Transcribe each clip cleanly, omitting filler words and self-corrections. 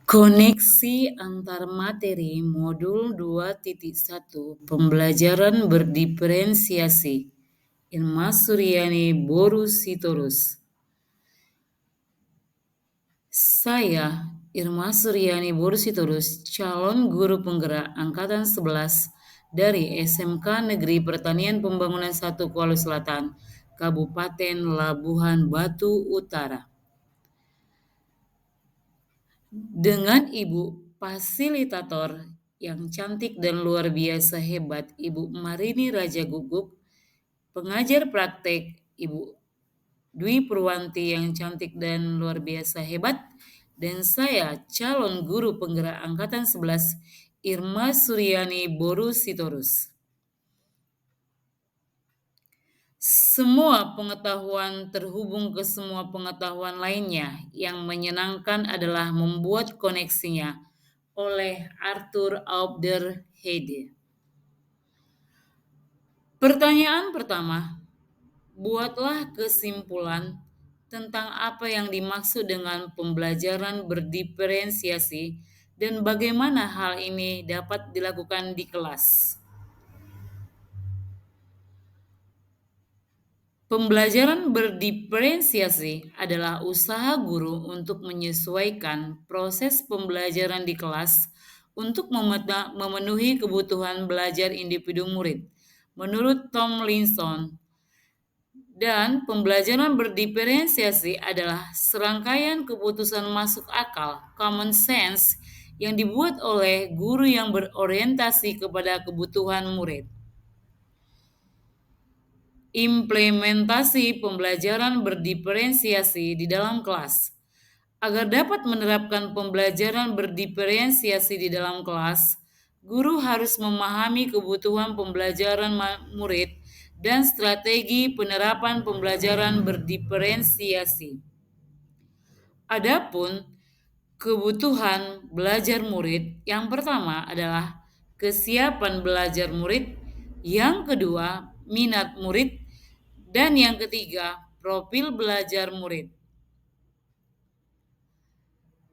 Koneksi antar materi modul 2.1 Pembelajaran berdiferensiasi. Irma Suryani Boru Sitorus. Saya, Irma Suryani Boru Sitorus, calon guru penggerak Angkatan 11 dari SMK Negeri Pertanian Pembangunan 1 Kuala Selatan, Kabupaten Labuhan Batu Utara. Dengan Ibu Fasilitator yang cantik dan luar biasa hebat, Ibu Marini Raja Guguk, pengajar praktek Ibu Dwi Purwanti yang cantik dan luar biasa hebat, dan saya calon guru penggerak Angkatan 11 Irma Suryani Boru Sitorus. Semua pengetahuan terhubung ke semua pengetahuan lainnya. Yang menyenangkan adalah membuat koneksinya. Oleh Arthur Aubder Heide. Pertanyaan pertama, buatlah kesimpulan tentang apa yang dimaksud dengan pembelajaran berdiferensiasi dan bagaimana hal ini dapat dilakukan di kelas. Pembelajaran berdiferensiasi adalah usaha guru untuk menyesuaikan proses pembelajaran di kelas untuk memenuhi kebutuhan belajar individu murid. Menurut Tomlinson, dan pembelajaran berdiferensiasi adalah serangkaian keputusan masuk akal, common sense, yang dibuat oleh guru yang berorientasi kepada kebutuhan murid. Implementasi pembelajaran berdiferensiasi di dalam kelas. Agar dapat menerapkan pembelajaran berdiferensiasi di dalam kelas, guru harus memahami kebutuhan pembelajaran murid dan strategi penerapan pembelajaran berdiferensiasi. Adapun kebutuhan belajar murid, yang pertama adalah kesiapan belajar murid, yang kedua minat murid, dan yang ketiga profil belajar murid.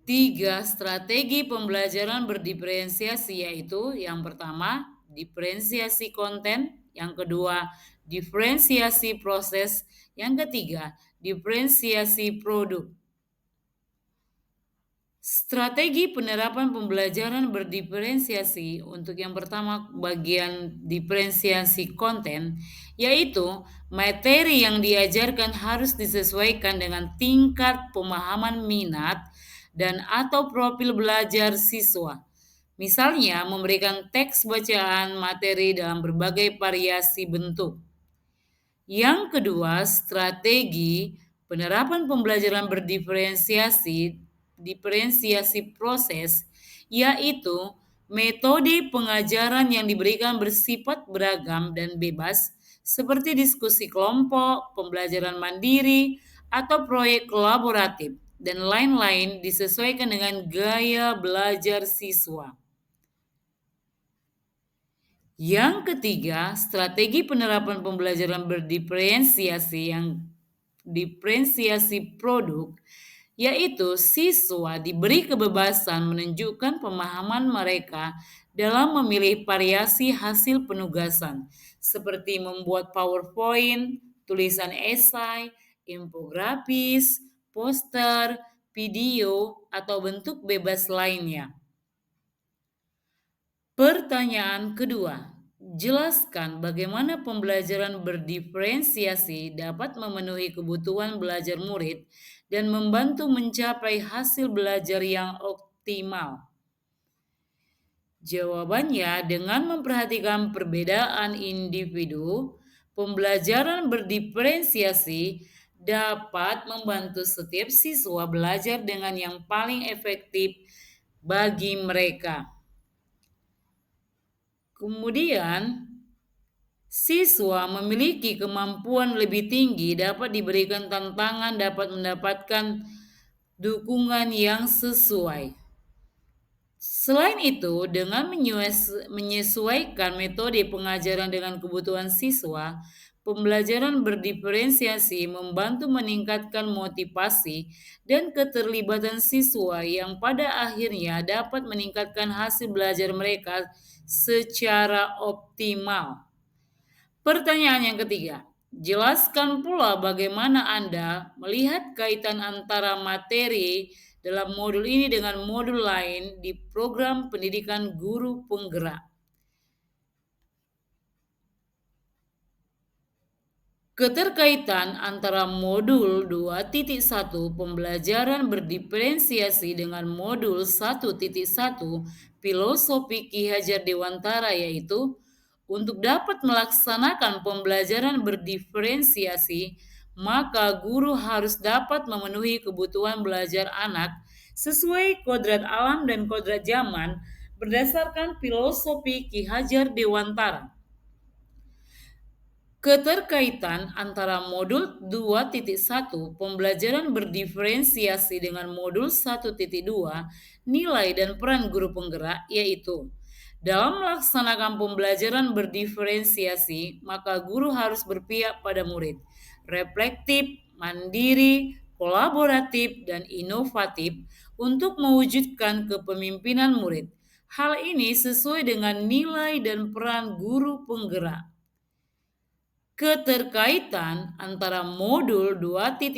3 strategi pembelajaran berdiferensiasi yaitu yang pertama diferensiasi konten, yang kedua diferensiasi proses, yang ketiga diferensiasi produk. Strategi penerapan pembelajaran berdiferensiasi untuk yang pertama bagian diferensiasi konten, yaitu materi yang diajarkan harus disesuaikan dengan tingkat pemahaman minat dan atau profil belajar siswa. Misalnya memberikan teks bacaan materi dalam berbagai variasi bentuk. Yang kedua, strategi penerapan pembelajaran berdiferensiasi proses, yaitu metode pengajaran yang diberikan bersifat beragam dan bebas, seperti diskusi kelompok, pembelajaran mandiri, atau proyek kolaboratif, dan lain-lain disesuaikan dengan gaya belajar siswa. Yang ketiga, strategi penerapan pembelajaran berdiferensiasi yang diferensiasi produk, yaitu siswa diberi kebebasan menunjukkan pemahaman mereka dalam memilih variasi hasil penugasan, seperti membuat PowerPoint, tulisan esai, infografis, poster, video, atau bentuk bebas lainnya. Pertanyaan kedua, jelaskan bagaimana pembelajaran berdiferensiasi dapat memenuhi kebutuhan belajar murid dan membantu mencapai hasil belajar yang optimal. Jawabannya, dengan memperhatikan perbedaan individu, pembelajaran berdiferensiasi dapat membantu setiap siswa belajar dengan yang paling efektif bagi mereka. Kemudian, siswa memiliki kemampuan lebih tinggi, dapat diberikan tantangan, dapat mendapatkan dukungan yang sesuai. Selain itu, dengan menyesuaikan metode pengajaran dengan kebutuhan siswa, pembelajaran berdiferensiasi membantu meningkatkan motivasi dan keterlibatan siswa yang pada akhirnya dapat meningkatkan hasil belajar mereka secara optimal. Pertanyaan yang ketiga, jelaskan pula bagaimana Anda melihat kaitan antara materi dalam modul ini dengan modul lain di program pendidikan guru penggerak. Keterkaitan antara modul 2.1 pembelajaran berdiferensiasi dengan modul 1.1 filosofi Ki Hajar Dewantara yaitu untuk dapat melaksanakan pembelajaran berdiferensiasi, maka guru harus dapat memenuhi kebutuhan belajar anak sesuai kodrat alam dan kodrat zaman berdasarkan filosofi Ki Hajar Dewantara. Keterkaitan antara modul 2.1 pembelajaran berdiferensiasi dengan modul 1.2 nilai dan peran guru penggerak yaitu dalam melaksanakan pembelajaran berdiferensiasi, maka guru harus berpihak pada murid, reflektif, mandiri, kolaboratif, dan inovatif untuk mewujudkan kepemimpinan murid. Hal ini sesuai dengan nilai dan peran guru penggerak. Keterkaitan antara modul 2.1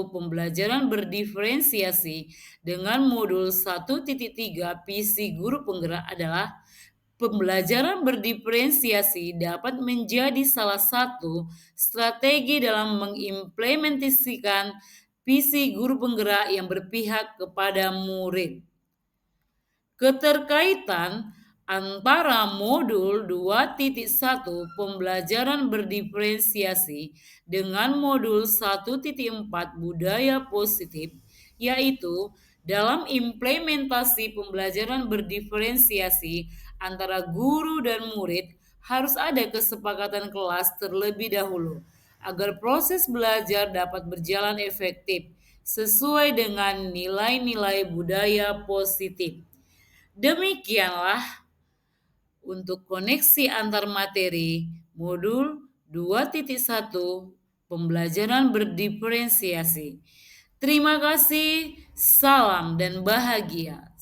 pembelajaran berdiferensiasi dengan modul 1.3 visi guru penggerak adalah pembelajaran berdiferensiasi dapat menjadi salah satu strategi dalam mengimplementasikan visi guru penggerak yang berpihak kepada murid. Keterkaitan antara modul 2.1 pembelajaran berdiferensiasi dengan modul 1.4 budaya positif yaitu dalam implementasi pembelajaran berdiferensiasi antara guru dan murid harus ada kesepakatan kelas terlebih dahulu agar proses belajar dapat berjalan efektif sesuai dengan nilai-nilai budaya positif. Demikianlah untuk koneksi antar materi modul 2.1 pembelajaran berdiferensiasi. Terima kasih, salam dan bahagia.